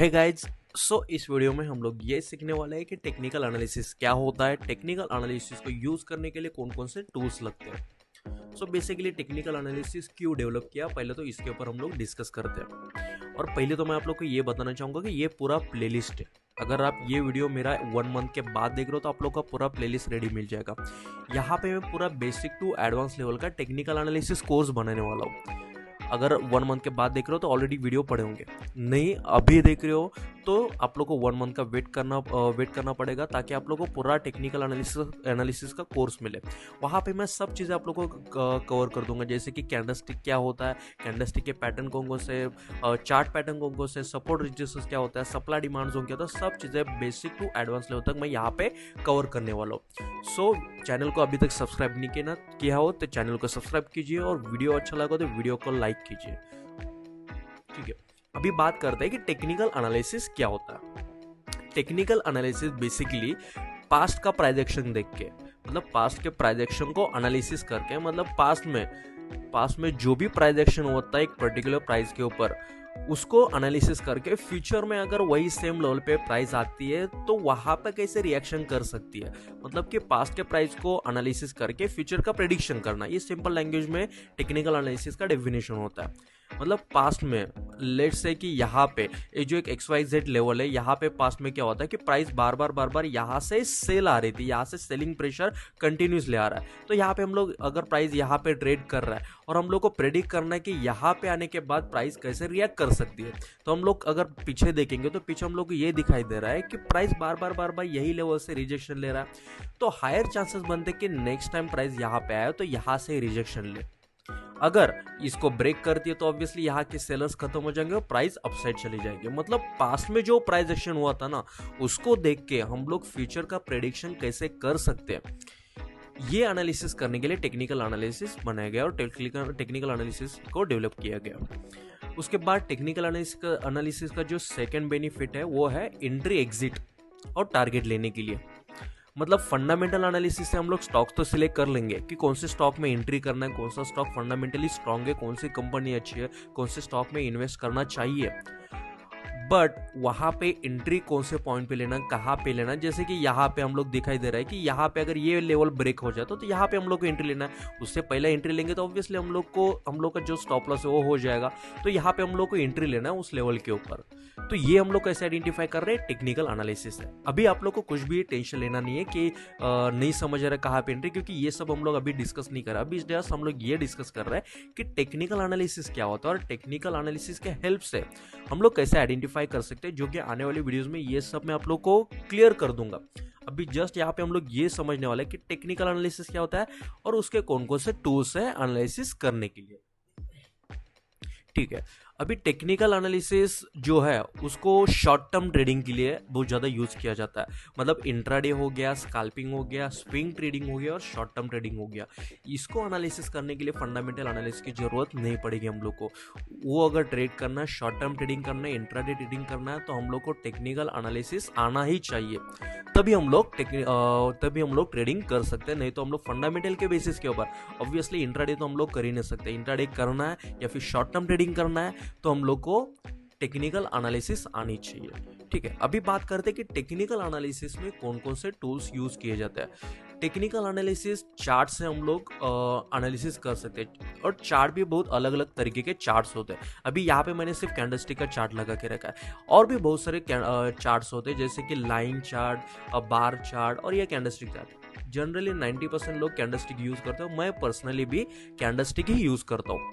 Hey guys, इस video में हम लोग ये सीखने वाले हैं कि टेक्निकल एनालिसिस क्या होता है, टेक्निकल एनालिसिस को यूज़ करने के लिए कौन कौन से टूल्स लगते हैं। बेसिकली टेक्निकल एनालिसिस क्यों डेवलप किया, पहले तो इसके ऊपर हम लोग डिस्कस करते हैं। और पहले तो मैं आप लोग को ये बताना चाहूँगा कि ये पूरा प्लेलिस्ट है। अगर आप ये वीडियो मेरा 1 मंथ के बाद देख रहे हो तो आप लोग का पूरा प्लेलिस्ट रेडी मिल जाएगा। यहाँ पे मैं पूरा बेसिक टू एडवांस लेवल का टेक्निकल एनालिसिस कोर्स बनाने वाला हूँ। अगर 1 मंथ के बाद देख रहे हो तो ऑलरेडी वीडियो पड़े होंगे, नहीं अभी देख रहे हो तो आप लोग को 1 मंथ का वेट करना पड़ेगा ताकि आप लोग को पूरा टेक्निकल एनालिसिस का कोर्स मिले। वहाँ पे मैं सब चीज़ें आप लोग को कवर कर दूंगा, जैसे कि कैंडलस्टिक क्या होता है, कैंडलस्टिक के पैटर्न कौन कौन से, चार्ट पैटर्न कौन कौन से, सपोर्ट रेजिस्टेंस क्या होता है, सप्लाई डिमांड जोन क्या होता है, सब चीज़ें बेसिक टू एडवांस लेवल तक मैं यहाँ पे कवर करने वाला हूँ। चैनल को अभी तक सब्सक्राइब नहीं किया हो तो चैनल को सब्सक्राइब कीजिए और वीडियो अच्छा लगा तो वीडियो को लाइक कीजिए। ठीक है, अभी बात करते हैं कि टेक्निकल एनालिसिस क्या होता है। टेक्निकल एनालिसिस बेसिकली पास्ट का प्राइजेक्शन देख के, मतलब पास्ट के प्राइजेक्शन को एनालिसिस करके, मतलब पास्ट में जो भी प्राइजेक्शन होता है एक पर्टिकुलर प्राइस के ऊपर, उसको एनालिसिस करके फ्यूचर में अगर वही सेम लेवल पे प्राइस आती है तो वहां पे कैसे रिएक्शन कर सकती है। मतलब कि पास्ट के प्राइस को एनालिसिस करके फ्यूचर का प्रेडिक्शन करना, ये सिंपल लैंग्वेज में टेक्निकल एनालिसिस का डेफिनेशन होता है। मतलब पास्ट में लेट्स से कि यहाँ पे ये जो एक XYZ लेवल है, यहाँ पे पास्ट में क्या होता है कि प्राइस बार बार यहाँ से सेल आ रही थी, यहाँ से सेलिंग प्रेशर कंटिन्यूसली आ रहा है। तो यहाँ पे हम लोग अगर प्राइस यहाँ पे ट्रेड कर रहा है और हम लोग को प्रेडिक्ट करना है कि यहाँ पे आने के बाद प्राइस कैसे रिएक्ट कर सकती है, तो हम लोग अगर पीछे देखेंगे तो पीछे हम लोग को ये दिखाई दे रहा है कि प्राइस बार यही लेवल से रिजेक्शन ले रहा है। तो हायर चांसेस बनते कि नेक्स्ट टाइम प्राइस यहाँ पे आया तो यहाँ से रिजेक्शन ले। अगर इसको ब्रेक करती है तो ऑब्वियसली यहाँ के सेलर्स खत्म हो जाएंगे और प्राइस अपसाइड चली जाएगी। मतलब पास्ट में जो प्राइस एक्शन हुआ था ना, उसको देख के हम लोग फ्यूचर का प्रेडिक्शन कैसे कर सकते हैं, ये एनालिसिस करने के लिए टेक्निकल एनालिसिस बनाया गया और टेक्निकल एनालिसिस को डेवलप किया गया। उसके बाद टेक्निकल एनालिसिस का जो सेकंड बेनिफिट है वो है एंट्री, एग्जिट और टारगेट लेने के लिए। मतलब फंडामेंटल एनालिसिस से हम लोग स्टॉक्स तो सिलेक्ट कर लेंगे कि कौन से स्टॉक में एंट्री करना है, कौन सा स्टॉक फंडामेंटली स्ट्रांग है, कौन सी कंपनी अच्छी है, कौन से स्टॉक में इन्वेस्ट करना चाहिए। बट वहां पे एंट्री कौन से पॉइंट पे लेना, कहाँ पे लेना, जैसे कि यहाँ पे हम लोग दिखाई दे रहा है कि यहाँ पे अगर ये लेवल ब्रेक हो जाए तो यहाँ पे हम लोग को एंट्री लेना है। उससे पहले एंट्री लेंगे तो ऑब्वियसली हम लोग का जो स्टॉप लॉस है वो हो जाएगा। तो यहाँ पे हम लोग को एंट्री लेना है उस लेवल के ऊपर। तो ये हम लोग कैसे आइडेंटिफाई कर रहे हैं, टेक्निकल एनालिसिस है। अभी आप लोग को कुछ भी टेंशन लेना नहीं है कि नहीं समझ रहा कहाँ पे एंट्री, क्योंकि ये सब हम लोग अभी डिस्कस नहीं कर रहे। अभी जस्ट हम लोग ये डिस्कस कर रहे हैं कि टेक्निकल एनालिसिस क्या होता है और टेक्निकल एनालिसिस के हेल्प से हम लोग कैसे आइडेंटिफाई कर सकते हैं, जो कि आने वाली वीडियोस में ये सब मैं आप लोग को क्लियर कर दूंगा। अभी जस्ट यहाँ पे हम लोग ये समझने वाले हैं कि टेक्निकल एनालिसिस क्या होता है और उसके कौन कौन से टूल्स है एनालिसिस करने के लिए। ठीक है, अभी टेक्निकल एनालिसिस जो है उसको शॉर्ट टर्म ट्रेडिंग के लिए बहुत ज़्यादा यूज किया जाता है। मतलब इंट्राडे हो गया, स्कैल्पिंग हो गया, स्विंग ट्रेडिंग हो गया और शॉर्ट टर्म ट्रेडिंग हो गया। इसको एनालिसिस करने के लिए फंडामेंटल एनालिसिस की जरूरत नहीं पड़ेगी हम लोग को। वो अगर ट्रेड करना है, शॉर्ट टर्म ट्रेडिंग करना है, इंट्राडे ट्रेडिंग करना है, तो हम लोग को टेक्निकल एनालिसिस आना ही चाहिए। तभी हम लोग ट्रेडिंग कर सकते हैं। नहीं तो हम लोग फंडामेंटल के बेसिस के ऊपर, ऑब्वियसली इंट्राडे तो हम लोग कर ही नहीं सकते। इंट्राडे करना है या फिर शॉर्ट टर्म ट्रेडिंग करना है तो हम लोग को टेक्निकल एनालिसिस आनी चाहिए। ठीक है, अभी बात करते हैं कि टेक्निकल एनालिसिस में कौन कौन से टूल्स यूज किए जाते हैं। टेक्निकल एनालिसिस चार्ट से हम लोग एनालिसिस कर सकते हैं और चार्ट भी बहुत अलग अलग तरीके के चार्ट्स होते हैं। अभी यहाँ पे मैंने सिर्फ कैंडलस्टिक का चार्ट लगा के रखा है, और भी बहुत सारे चार्ट्स होते हैं, जैसे कि लाइन चार्ट, बार चार्ट और ये कैंडलस्टिक चार्ट। जनरली 90% लोग कैंडलस्टिक यूज करते हैं, मैं पर्सनली भी कैंडलस्टिक ही यूज करता हूँ,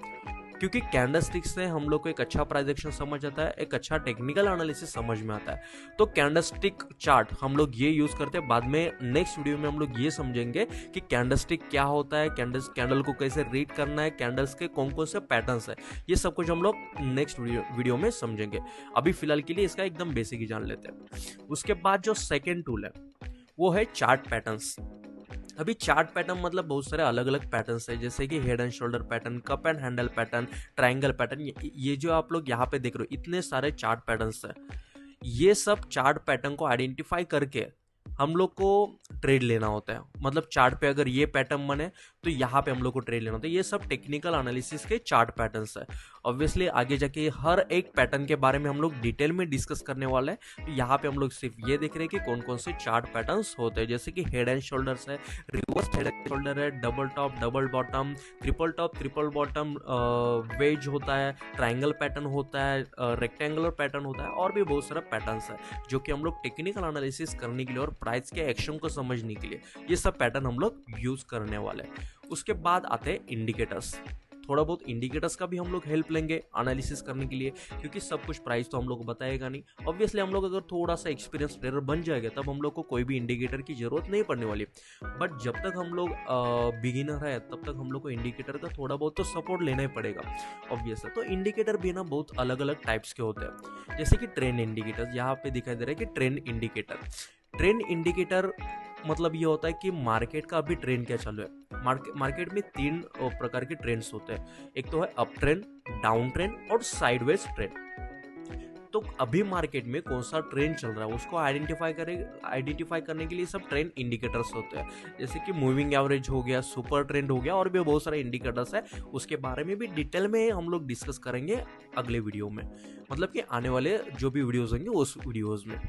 क्योंकि कैंडलस्टिक से हम लोग को एक अच्छा प्राइस एक्शन समझ आता है, एक अच्छा टेक्निकल एनालिसिस समझ में आता है। तो कैंडलस्टिक चार्ट हम लोग ये यूज करते हैं। बाद में नेक्स्ट वीडियो में हम लोग ये समझेंगे कि कैंडलस्टिक क्या होता है, कैंडल को कैसे रीड करना है, कैंडल्स के कौन कौन से पैटर्न्स है, ये सब कुछ हम लोग नेक्स्ट वीडियो में समझेंगे। अभी फिलहाल के लिए इसका एकदम बेसिक ही जान लेते हैं। उसके बाद जो सेकेंड टूल है वो है चार्ट पैटर्न्स। अभी चार्ट पैटर्न मतलब बहुत सारे अलग अलग पैटर्न्स है, जैसे कि head and shoulder pattern, cup and handle pattern, triangle pattern, ये जो आप लोग यहाँ पे देख रहे हो, इतने सारे चार्ट पैटर्न्स है। ये सब चार्ट पैटर्न को आइडेंटिफाई करके हम लोग को ट्रेड लेना होता है, मतलब चार्ट पे अगर ये पैटर्न बने तो यहाँ पे हम लोग को ट्रेड लेना होता है। ये सब टेक्निकल एनालिसिस के चार्ट पैटर्न्स है। ऑब्वियसली आगे जाके हर एक पैटर्न के बारे में हम लोग डिटेल में डिस्कस करने वाले हैं। तो यहाँ पे हम लोग सिर्फ ये देख रहे हैं कि कौन कौन से चार्ट पैटर्न्स होते हैं, जैसे कि हेड एंड शोल्डर्स है, रिवर्स हेड एंड शोल्डर है, double top double bottom, triple top triple bottom, wedge होता है, ट्राइंगल पैटर्न होता है, रेक्टेंगुलर पैटर्न होता है, और भी बहुत सारा पैटर्न्स है जो कि हम लोग टेक्निकल एनालिसिस करने के लिए और प्राइस के एक्शन को समझने के लिए ये सब पैटर्न हम लोग यूज करने वाले हैं। उसके बाद आते हैं इंडिकेटर्स। थोड़ा बहुत इंडिकेटर्स का भी हम लोग हेल्प लेंगे एनालिसिस करने के लिए, क्योंकि सब कुछ प्राइस तो हम लोग को बताएगा नहीं। ऑब्वियसली हम लोग अगर थोड़ा सा एक्सपीरियंस ट्रेडर बन जाएगा तब हम लोग को कोई भी इंडिकेटर की जरूरत नहीं पड़ने वाली। बट जब तक हम लोग बिगिनर है तब तक हम लोग को इंडिकेटर का थोड़ा बहुत तो सपोर्ट लेना ही पड़ेगा ऑब्वियस है। तो इंडिकेटर भी ना बहुत अलग अलग टाइप्स के होते हैं, जैसे कि ट्रेंड इंडिकेटर यहाँ पे दिखाई दे रहा है कि ट्रेंड इंडिकेटर। ट्रेंड इंडिकेटर मतलब ये होता है कि मार्केट का अभी ट्रेंड क्या चालू है। मार्केट में 3 प्रकार के ट्रेंड्स होते हैं, एक तो है अप ट्रेंड, डाउन ट्रेंड और साइडवेज ट्रेंड। तो अभी मार्केट में कौन सा ट्रेंड चल रहा है उसको आइडेंटिफाई करने के लिए सब ट्रेंड इंडिकेटर्स होते हैं, जैसे कि मूविंग एवरेज हो गया, सुपर ट्रेंड हो गया, और भी बहुत सारे इंडिकेटर्स है। उसके बारे में भी डिटेल में हम लोग डिस्कस करेंगे अगले वीडियो में, मतलब कि आने वाले जो भी वीडियोज होंगे उस वीडियोज में।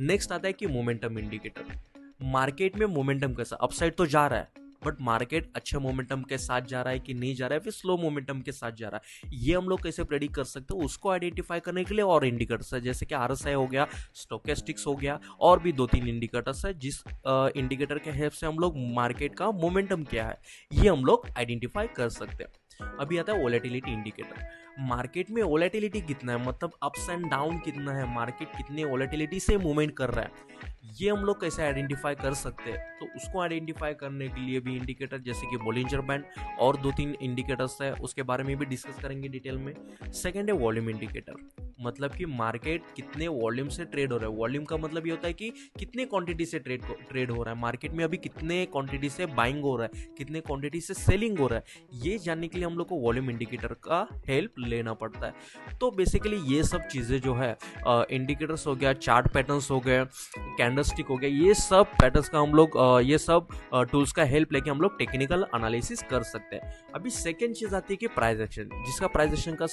नेक्स्ट आता है कि मोमेंटम इंडिकेटर। मार्केट में मोमेंटम कैसा, अपसाइड तो जा रहा है बट मार्केट अच्छे मोमेंटम के साथ जा रहा है कि नहीं जा रहा है, फिर स्लो मोमेंटम के साथ जा रहा है, ये हम लोग कैसे प्रेडिक्ट कर सकते हैं उसको आइडेंटिफाई करने के लिए और इंडिकेटर्स है, जैसे कि RSI हो गया, स्टोकेस्टिक्स हो गया, और भी 2-3 इंडिकेटर्स है जिस इंडिकेटर के हेल्प से हम लोग मार्केट का मोमेंटम क्या है ये हम लोग आइडेंटिफाई कर सकते हैं। अभी आता है वोलेटिलिटी इंडिकेटर। मार्केट में वोलेटिलिटी कितना है, मतलब अप्स एंड डाउन कितना है, मार्केट कितने वोलेटिलिटी से मूवमेंट कर रहा है, ये हम लोग कैसे आइडेंटिफाई कर सकते हैं। तो उसको आइडेंटिफाई करने के लिए भी इंडिकेटर जैसे कि बोलिंजर बैंड और 2-3 इंडिकेटर्स है, उसके बारे में भी डिस्कस करेंगे डिटेल में। सेकंड है वॉल्यूम इंडिकेटर, मतलब कि मार्केट कितने वॉल्यूम से ट्रेड हो रहा है। वॉल्यूम का मतलब ये होता है कि कितने क्वांटिटी से ट्रेड हो रहा है, मार्केट में अभी कितने क्वांटिटी से बाइंग हो रहा है, कितने क्वांटिटी से सेलिंग हो रहा है, ये जानने के लिए हम लोग को वॉल्यूम इंडिकेटर का हेल्प लेना पड़ता है। तो बेसिकली ये सब चीज़ें जो है इंडिकेटर्स हो गया, चार्ट पैटर्न्स हो गए, कैंडलस्टिक हो गया, ये सब पैटर्न्स का हम लोग ये सब टूल्स का हेल्प लेके हम लोग टेक्निकल एनालिसिस कर सकते हैं। अभी सेकेंड चीज आती है कि प्राइस एक्शन, जिसका प्राइस एक्शन का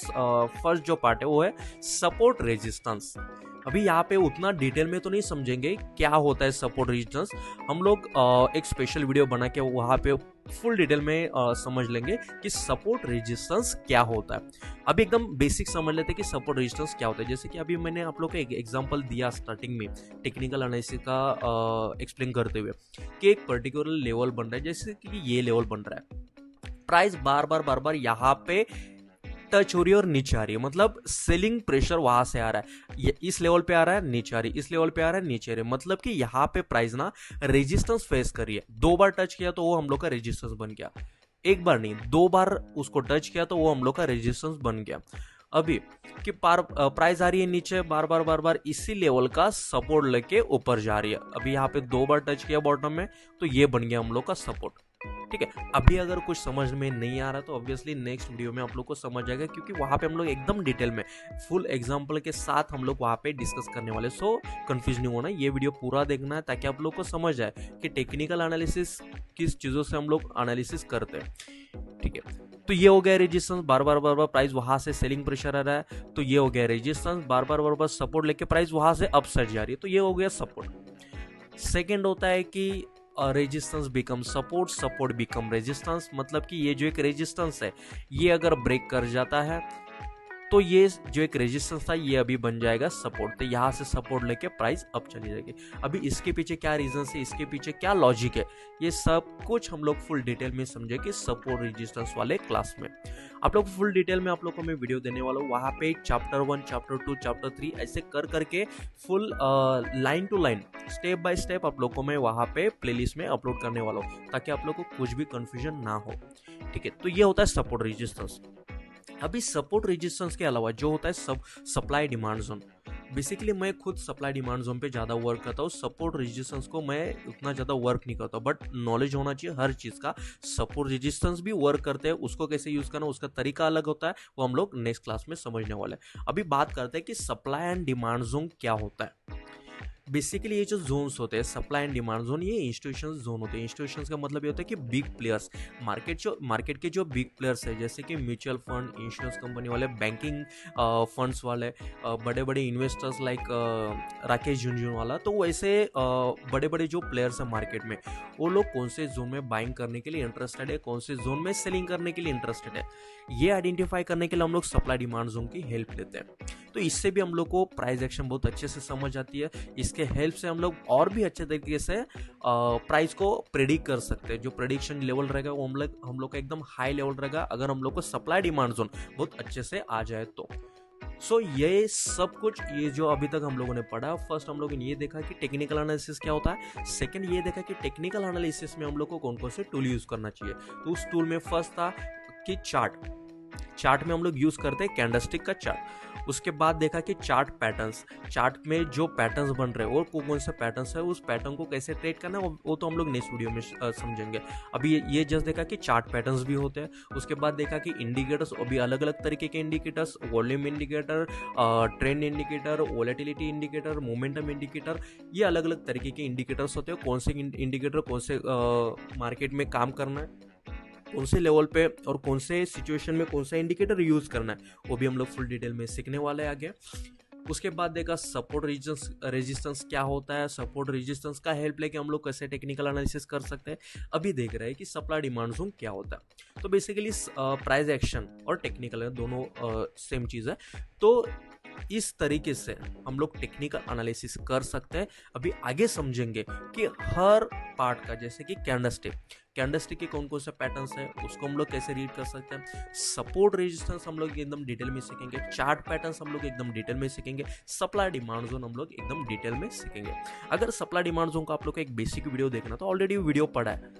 फर्स्ट जो पार्ट है वो है सपोर्ट रेजिस्टेंस। अभी यहाँ पे उतना डिटेल में तो नहीं समझेंगे क्या होता है सपोर्ट रेजिस्टेंस, हम लोग एक स्पेशल वीडियो बना के वहाँ पे फुल डिटेल में समझ लेंगे कि सपोर्ट रेजिस्टेंस क्या होता है। अभी एकदम बेसिक समझ लेते हैं कि सपोर्ट रेजिस्टेंस क्या होता है। जैसे कि अभी मैंने आप लोग को एक एग्जांपल दिया स्टार्टिंग में टेक्निकल एनालिसिस का एक्सप्लेन करते हुए कि एक पर्टिकुलर लेवल बन रहा है, जैसे कि ये लेवल बन रहा है, प्राइस बार बार यहाँ पे टच हो रही है और नीचे आ रही है, मतलब सेलिंग प्रेशर वहां से आ रहा है, ये इस लेवल पे आ रहा है नीचे आ रही है, इस लेवल पे आ रहा है नीचे आ रही है, मतलब कि यहाँ पे प्राइस ना रेजिस्टेंस फेस कर रही है। 2 बार टच किया तो वो हम लोग का रेजिस्टेंस बन गया, एक बार नहीं 2 बार उसको टच किया तो वो हम लोग का रेजिस्टेंस बन गया। अभी कि प्राइस आ रही है नीचे बार बार इसी लेवल का सपोर्ट लेके ऊपर जा रही है। अभी यहाँ पे 2 बार टच किया बॉटम में तो ये बन गया हम लोग का सपोर्ट। ठीक है, अभी अगर कुछ समझ में नहीं आ रहा तो ऑब्वियसली नेक्स्ट वीडियो में आप लोग को समझ जाएगा, क्योंकि वहां पे हम लोग एकदम डिटेल में फुल एग्जांपल के साथ हम लोग वहां पे डिस्कस करने वाले। सो कंफ्यूज नहीं होना, ये वीडियो पूरा देखना है ताकि आप लोग को समझ आए कि टेक्निकल एनालिसिस किस चीजों से हम लोग एनालिसिस करते हैं। ठीक है, तो ये हो गया रेजिस्टेंस, बार बार प्राइस वहां से सेलिंग प्रेशर आ रहा है, तो ये हो गया रेजिस्टेंस, बार बार सपोर्ट लेके प्राइस वहां से अपसाइड जा रही है, तो ये हो गया सपोर्ट। सेकेंड होता है कि resistance become support, support become resistance, मतलब कि ये जो एक रेजिस्टेंस है ये अगर ब्रेक कर जाता है तो ये जो एक रेजिस्टेंस था ये अभी बन जाएगा सपोर्ट, तो यहाँ से सपोर्ट लेके प्राइस अप चली जाएगी। अभी इसके पीछे क्या रीजन है, इसके पीछे क्या लॉजिक है, ये सब कुछ हम लोग फुल डिटेल में समझेंगे सपोर्ट रेजिस्टेंस वाले क्लास में। आप लोग फुल डिटेल में आप लोग को मैं वीडियो देने वाला हूँ, वहाँ पे चैप्टर 1, चैप्टर 2, चैप्टर 3 ऐसे कर करके full line to line step by step आप लोग को मैं वहाँ पे प्लेलिस्ट में अपलोड करने वाला हूँ, ताकि आप लोग को कुछ भी कंफ्यूजन ना हो। ठीक है, तो ये होता है सपोर्ट रेजिस्टेंस। अभी सपोर्ट रेजिस्टेंस के अलावा जो होता है सब सप्लाई डिमांड जोन, बेसिकली मैं खुद सप्लाई डिमांड जोन पे ज़्यादा वर्क करता हूँ, सपोर्ट रेजिस्टेंस को मैं उतना ज़्यादा वर्क नहीं करता, बट नॉलेज होना चाहिए हर चीज़ का। सपोर्ट रेजिस्टेंस भी वर्क करते हैं, उसको कैसे यूज़ करना उसका तरीका अलग होता है, वो हम लोग नेक्स्ट क्लास में समझने वाले हैं। अभी बात करते हैं कि सप्लाई एंड डिमांड जोन क्या होता है। बेसिकली ये जो जोन्स होते हैं सप्लाई एंड डिमांड जोन, ये इंस्टीट्यूशन जोन होते हैं। इंस्टीट्यूशन का मतलब ये होता है कि बिग प्लेयर्स, मार्केट के जो बिग प्लेयर्स है जैसे कि म्यूचुअल फंड, इंश्योरेंस कंपनी वाले, बैंकिंग फंड्स वाले, बड़े बड़े इन्वेस्टर्स लाइक राकेश झुनझुनवाला, तो वैसे बड़े बड़े जो प्लेयर्स हैं मार्केट में, वो लोग कौन से जोन में बाइंग करने के लिए इंटरेस्टेड है, कौन से जोन में सेलिंग करने के लिए इंटरेस्टेड है, ये आइडेंटिफाई करने के लिए हम लोग सप्लाई डिमांड जोन की हेल्प लेते हैं। तो इससे भी हम लोग को प्राइस एक्शन बहुत अच्छे से समझ आती है। इसके हेल्प से हम लोग और भी अच्छे तरीके से प्राइस को प्रेडिक्ट कर सकते हैं। जो प्रेडिक्शन लेवल रहेगा वो हम लोग का एकदम हाई लेवल रहेगा अगर हम लोग को सप्लाई डिमांड जोन बहुत अच्छे से आ जाए तो। ये सब कुछ, ये जो अभी तक हम लोगों ने पढ़ा, फर्स्ट हम लोगों ने ये देखा कि टेक्निकल एनालिसिस क्या होता है, सेकंड ये देखा कि टेक्निकल एनालिसिस में हम लोग को कौन कौन से टूल यूज करना चाहिए। तो उस टूल में फर्स्ट था कि चार्ट में हम लोग यूज करते हैं कैंडलस्टिक का चार्ट। उसके बाद देखा कि चार्ट पैटर्न्स, चार्ट में जो पैटर्न्स बन रहे हैं और कौन से पैटर्न्स है, उस पैटर्न को कैसे ट्रेड करना है वो तो हम लोग नेक्स्ट वीडियो में समझेंगे। अभी ये जस्ट देखा कि चार्ट पैटर्न्स भी होते हैं। उसके बाद देखा कि इंडिकेटर्स, अभी अलग अलग तरीके के indicators, volume indicator, trend indicator, volatility indicator, momentum indicator, ये अलग अलग तरीके के इंडिकेटर्स होते हैं। कौन से इंडिकेटर कौन से मार्केट में काम करना है, कौन से लेवल पे और कौन से सिचुएशन में कौन सा इंडिकेटर यूज करना है, वो भी हम लोग फुल डिटेल में सीखने वाले हैं आगे। उसके बाद देखा सपोर्ट रेजिस्टेंस क्या होता है, सपोर्ट रेजिस्टेंस का हेल्प लेके हम लोग कैसे टेक्निकल एनालिसिस कर सकते हैं। अभी देख रहे हैं कि सप्लाई डिमांड जोन क्या होता है। तो बेसिकली प्राइस एक्शन और टेक्निकल है, दोनों सेम चीज़ है। तो इस तरीके से हम लोग टेक्निकल एनालिसिस कर सकते हैं। अभी आगे समझेंगे कि हर पार्ट का, जैसे कि कैंडलस्टिक के कौन कौन से पैटर्न्स हैं उसको हम लोग कैसे रीड कर सकते हैं, सपोर्ट रेजिस्टेंस हम लोग एकदम डिटेल में सीखेंगे, चार्ट पैटर्न्स हम लोग एकदम डिटेल में सीखेंगे, सप्लाई डिमांड जोन हम लोग एकदम डिटेल में सीखेंगे। अगर सप्लाई डिमांड जोन का आप लोग को एक बेसिक वीडियो देखना तो ऑलरेडी वीडियो पड़ा है,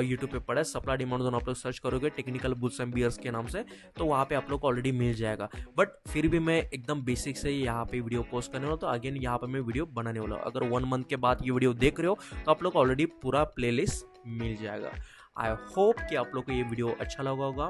यूट्यूब पे पड़ा है। सप्लाई डिमांड जोन आप लोग सर्च करोगे टेक्निकल बुल्स एंड बियर्स के नाम से, तो वहाँ पे आप लोग को ऑलरेडी मिल जाएगा। बट फिर भी मैं एकदम बेसिक से यहाँ पे वीडियो पोस्ट करने वाला, तो अगेन यहाँ पे मैं वीडियो बनाने वाला हूँ। अगर 1 मंथ के बाद ये वीडियो देख रहे हो तो आप लोग को ऑलरेडी पूरा प्लेलिस्ट मिल जाएगा। आई होप कि आप लोग को ये वीडियो अच्छा लगा होगा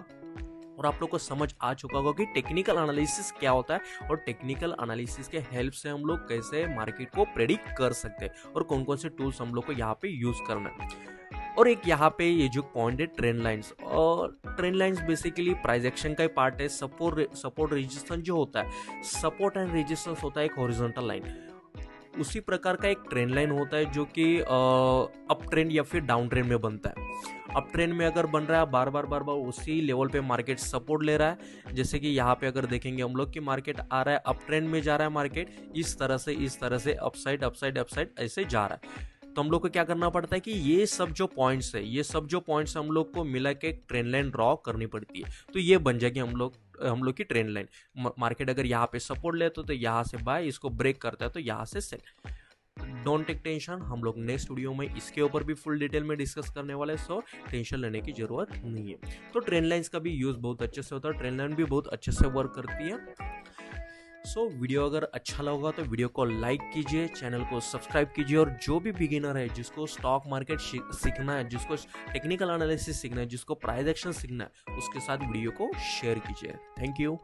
और आप लोग को समझ आ चुका होगा कि टेक्निकल एनालिसिस क्या होता है और टेक्निकल एनालिसिस के हेल्प से हम लोग कैसे मार्केट को प्रेडिक्ट कर सकते हैं और कौन कौन से टूल्स हम लोग को यहाँ पे यूज करना है। और एक यहाँ पे ये जो पॉइंट है ट्रेंड लाइंस, और trend lines basically price action का ही पार्ट है। सपोर्ट रेजिस्टेंस जो होता है, सपोर्ट एंड रेजिस्टेंस होता है एक हॉरिजॉन्टल लाइन, उसी प्रकार का एक ट्रेंड लाइन होता है जो कि अप ट्रेंड या फिर डाउन ट्रेंड में बनता है। अप ट्रेंड में अगर बन रहा है बार बार उसी लेवल पे मार्केट सपोर्ट ले रहा है, जैसे कि यहाँ पे अगर देखेंगे हम लोग कि मार्केट आ रहा है अप ट्रेंड में जा रहा है, मार्केट इस तरह से अपसाइड ऐसे जा रहा है। तो हम लोग को क्या करना पड़ता है कि ये सब जो पॉइंट्स है हम लोग को मिला के एक ट्रेंड लाइन ड्रॉ करनी पड़ती है। तो ये बन जाएगी हम लोग की ट्रेंड लाइन। मार्केट अगर यहाँ पे सपोर्ट ले तो यहाँ से बाय, इसको ब्रेक करता है तो यहाँ से सेल। डोंट टेक टेंशन, हम लोग नेक्स्ट वीडियो में इसके ऊपर भी फुल डिटेल में डिस्कस करने वाले हैं, सो टेंशन लेने की जरूरत नहीं है। तो ट्रेंड लाइंस का भी यूज बहुत अच्छे से होता है, ट्रेंड लाइन भी बहुत अच्छे से वर्क करती है। वीडियो अगर अच्छा लगा तो वीडियो को लाइक कीजिए, चैनल को सब्सक्राइब कीजिए, और जो भी बिगिनर है जिसको स्टॉक मार्केट सीखना है, जिसको टेक्निकल एनालिसिस सीखना है, जिसको प्राइस एक्शन सीखना है, उसके साथ वीडियो को शेयर कीजिए। Thank you.